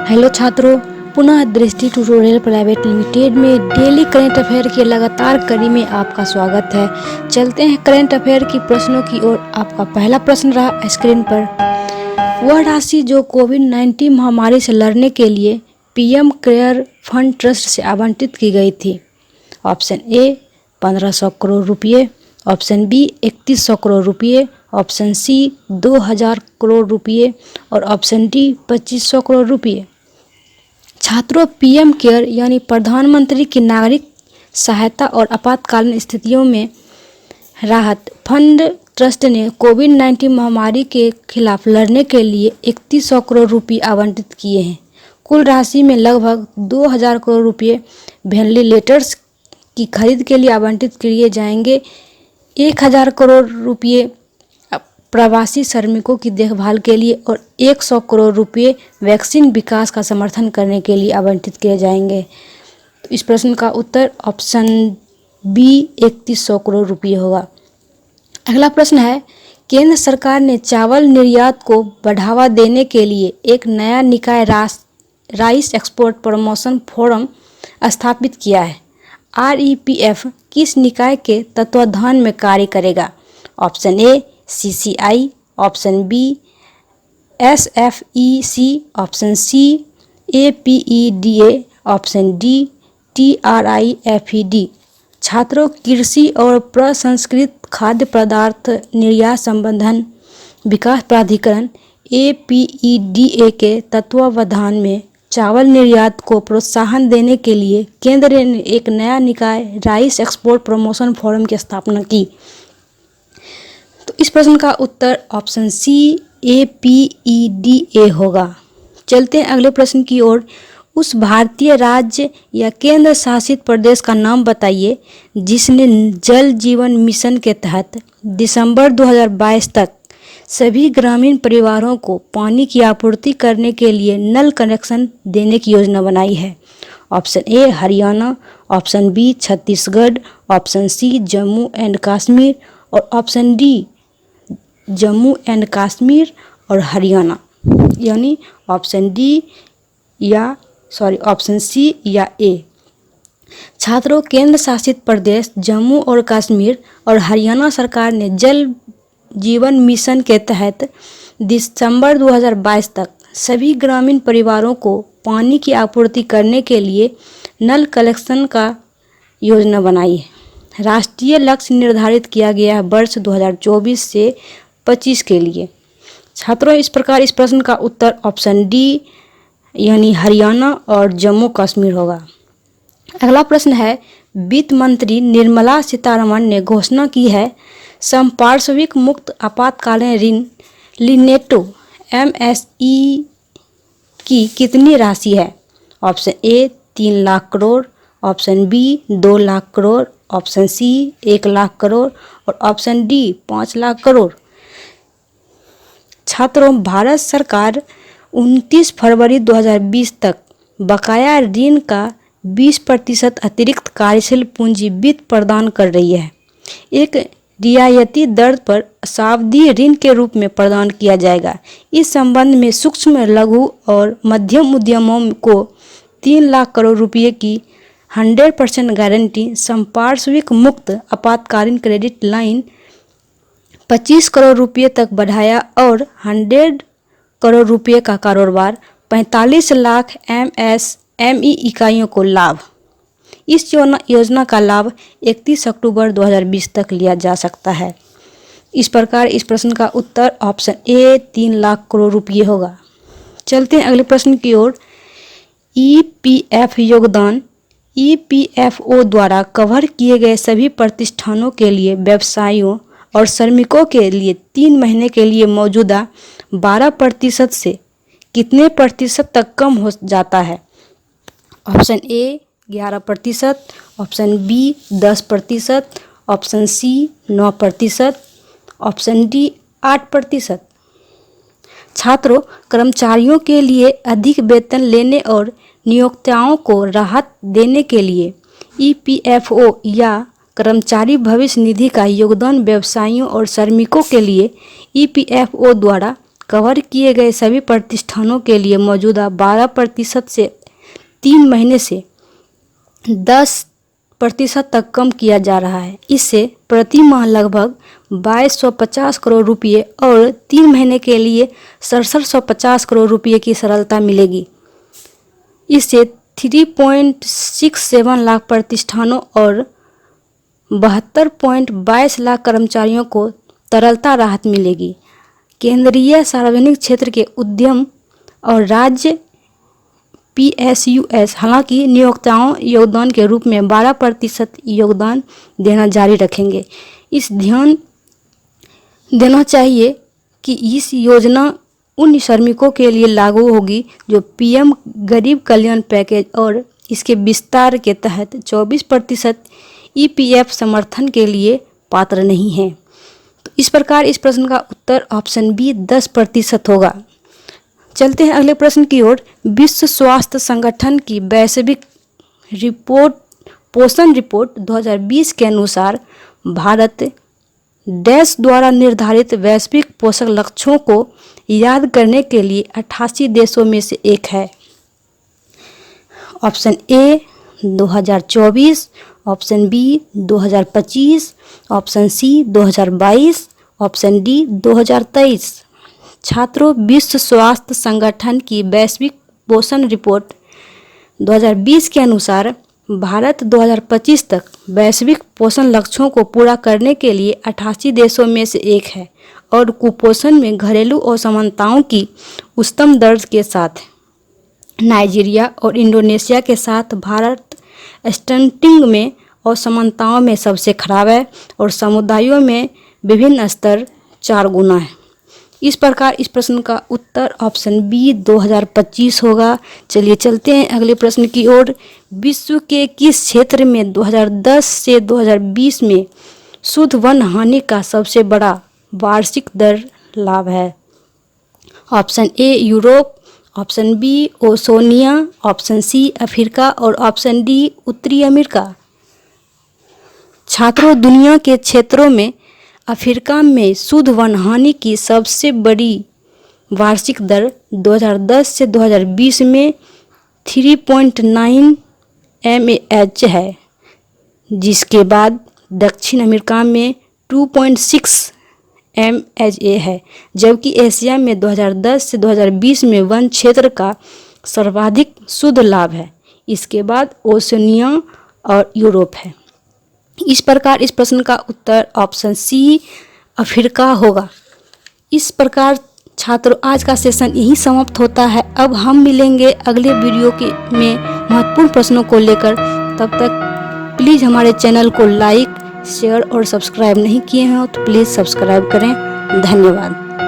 Hello छात्रों, पुनः दृष्टि ट्यूटोरियल प्राइवेट लिमिटेड में डेली करंट अफेयर की लगातार कड़ी में आपका स्वागत है। चलते हैं करंट अफेयर की प्रश्नों की ओर। आपका पहला प्रश्न रहा स्क्रीन पर, वह राशि जो कोविड-19 महामारी से लड़ने के लिए पीएम केयर फंड ट्रस्ट से आवंटित की गई थी। ऑप्शन ए 1500 करोड़ रुपये, ऑप्शन बी 3100 करोड़ रुपये, ऑप्शन सी 2000 करोड़ रुपये और ऑप्शन डी 2500 करोड़ रुपये। छात्रों, पीएम केयर यानी प्रधानमंत्री की नागरिक सहायता और आपातकालीन स्थितियों में राहत फंड ट्रस्ट ने कोविड-19 महामारी के खिलाफ लड़ने के लिए 3100 करोड़ रुपये आवंटित किए हैं। कुल राशि में लगभग 2000 करोड़ रुपये वेंटिलेटर्स की खरीद के लिए आवंटित किए जाएंगे। 1000 करोड़ रुपये प्रवासी श्रमिकों की देखभाल के लिए और 100 करोड़ रुपये वैक्सीन विकास का समर्थन करने के लिए आवंटित किए जाएंगे। तो इस प्रश्न का उत्तर ऑप्शन बी 3100 करोड़ रुपये होगा। अगला प्रश्न है, केंद्र सरकार ने चावल निर्यात को बढ़ावा देने के लिए एक नया निकाय राइस एक्सपोर्ट प्रमोशन फोरम स्थापित किया है। REPF किस निकाय के तत्वाधान में कार्य करेगा? Option A CCI, option B SFEC, option C APEDA, option D TRIFED। छात्रों, कृषि और प्रसंस्कृत खाद्य पदार्थ निर्यात संबंधन विकास प्राधिकरण APEDA के तत्वावधान में चावल निर्यात को प्रोत्साहन देने के लिए केंद्र ने एक नया निकाय राइस एक्सपोर्ट प्रमोशन फोरम की स्थापना की। तो इस प्रश्न का उत्तर ऑप्शन सी APEDA होगा। चलते हैं अगले प्रश्न की ओर। उस भारतीय राज्य या केंद्र शासित प्रदेश का नाम बताइए जिसने जल जीवन मिशन के तहत दिसंबर 2022 तक सभी ग्रामीण परिवारों को पानी की आपूर्ति करने के लिए नल कनेक्शन देने की योजना बनाई है। Option A Haryana, option B Chhattisgarh, option C Jammu and Kashmir और option D Jammu and Kashmir और हरियाणा, यानी ऑप्शन सी या ए। छात्रों, केंद्र शासित प्रदेश जम्मू और कश्मीर और हरियाणा सरकार ने जल जीवन मिशन के तहत दिसंबर 2022 तक सभी ग्रामीण परिवारों को पानी की आपूर्ति करने के लिए नल कनेक्शन का योजना बनाई है। राष्ट्रीय लक्ष्य निर्धारित किया गया है वर्ष 2024 से 25 के लिए। छात्रों, इस प्रकार इस प्रश्न का उत्तर ऑप्शन डी यानी हरियाणा और जम्मू कश्मीर होगा। अगला प्रश्न है, वित्त मंत्री निर्मला सीतारमण ने घोषणा की है संपार्श्विक मुक्त आपातकालीन ऋण लिनेटो MSE की कितनी राशि है? Option A 3 lakh crore, option B 2 lakh crore, option C 1 lakh crore और ऑप्शन डी 5 लाख करोड़। छात्रों, भारत सरकार 29 फरवरी 2020 तक बकाया ऋण का 20% अतिरिक्त कार्यशील पूंजी वित्त प्रदान कर रही है। एक रियायती दर पर सावधि ऋण के रूप में प्रदान किया जाएगा। इस संबंध में सूक्ष्म, लघु और मध्यम उद्यमों को 3 लाख करोड़ रुपये की 100% गारंटी, संपार्श्विक मुक्त आपातकालीन क्रेडिट लाइन 25 करोड़ रुपये तक बढ़ाया और 100 करोड़ रुपये का कारोबार 45 लाख MSME इकाइयों को लाभ। इस योजना का लाभ 31 अक्टूबर 2020 तक लिया जा सकता है। इस प्रकार इस प्रश्न का उत्तर ऑप्शन ए 3 लाख करोड़ रुपये होगा। चलते हैं अगले प्रश्न की ओर। EPF योगदान EPFO द्वारा कवर किए गए सभी प्रतिष्ठानों के लिए व्यवसायियों और श्रमिकों के लिए 3 महीने के लिए मौजूदा 12% से कितने प्रतिशत तक कम हो जाता है? Option A 11%, option B 10%, option C 9%, option D 8%। छात्रों, कर्मचारियों के लिए अधिक वेतन लेने और नियोक्ताओं को राहत देने के लिए EPFO या कर्मचारी भविष्य निधि का योगदान व्यवसायियों और श्रमिकों के लिए EPFO द्वारा कवर किए गए सभी प्रतिष्ठानों के लिए मौजूदा 12% से 3 महीने से 10% तक कम किया जा रहा है। इससे प्रति माह लगभग 2250 करोड़ रुपये और 3 महीने के लिए 6750 करोड़ रुपये की सरलता मिलेगी। इससे 3.67 लाख प्रतिष्ठानों और 72.22 लाख कर्मचारियों को तरलता राहत मिलेगी। केंद्रीय सार्वजनिक क्षेत्र के उद्यम और राज्य PSUs हालांकि नियोक्ताओं योगदान के रूप में 12% योगदान देना जारी रखेंगे। इस ध्यान देना चाहिए कि इस योजना उन श्रमिकों के लिए लागू होगी जो PM गरीब कल्याण पैकेज और इसके विस्तार के तहत 24% EPF समर्थन के लिए पात्र नहीं हैं। तो इस प्रकार इस प्रश्न का उत्तर ऑप्शन बी 10% होगा। चलते हैं अगले प्रश्न की ओर। विश्व स्वास्थ्य संगठन की वैश्विक रिपोर्ट पोषण रिपोर्ट 2020 के अनुसार भारत देश द्वारा निर्धारित वैश्विक पोषण लक्ष्यों को याद करने के लिए 88 देशों में से एक है। Option A 2024, option B 2025, option C 2022, option D 2023। छात्रों, विश्व स्वास्थ्य संगठन की वैश्विक पोषण रिपोर्ट 2020 के अनुसार भारत 2025 तक वैश्विक पोषण लक्ष्यों को पूरा करने के लिए 88 देशों में से एक है और कुपोषण में घरेलू असमानताओं की उच्चतम दर के साथ नाइजीरिया और इंडोनेशिया के साथ भारत स्टंटिंग में असमानताओं में सबसे खराब है और समुदायों में विभिन्न स्तर 4 गुना है। इस प्रकार इस प्रश्न का उत्तर ऑप्शन बी 2025 होगा। चलिए चलते हैं अगले प्रश्न की ओर। विश्व के किस क्षेत्र में 2010 से 2020 में शुद्ध वन हानि का सबसे बड़ा वार्षिक दर लाभ है? Option A Europe, option B Oceania, option C Africa और ऑप्शन डी उत्तरी अमेरिका। छात्रों, दुनिया के क्षेत्रों में अफ्रीका में शुद्ध वन हानि की सबसे बड़ी वार्षिक दर 2010 से 2020 में 3.9 mAh है, जिसके बाद दक्षिण अमेरिका में 2.6 mAh है, जबकि एशिया में 2010 से 2020 में वन क्षेत्र का सर्वाधिक शुद्ध लाभ है। इसके बाद ओशनिया और यूरोप है। इस प्रकार इस प्रश्न का उत्तर ऑप्शन सी अफ्रीका होगा। इस प्रकार छात्रों, आज का सेशन यही समाप्त होता है। अब हम मिलेंगे अगले वीडियो में महत्वपूर्ण प्रश्नों को लेकर। तब तक प्लीज़ हमारे चैनल को लाइक, शेयर और सब्सक्राइब नहीं किए हैं तो प्लीज़ सब्सक्राइब करें। धन्यवाद।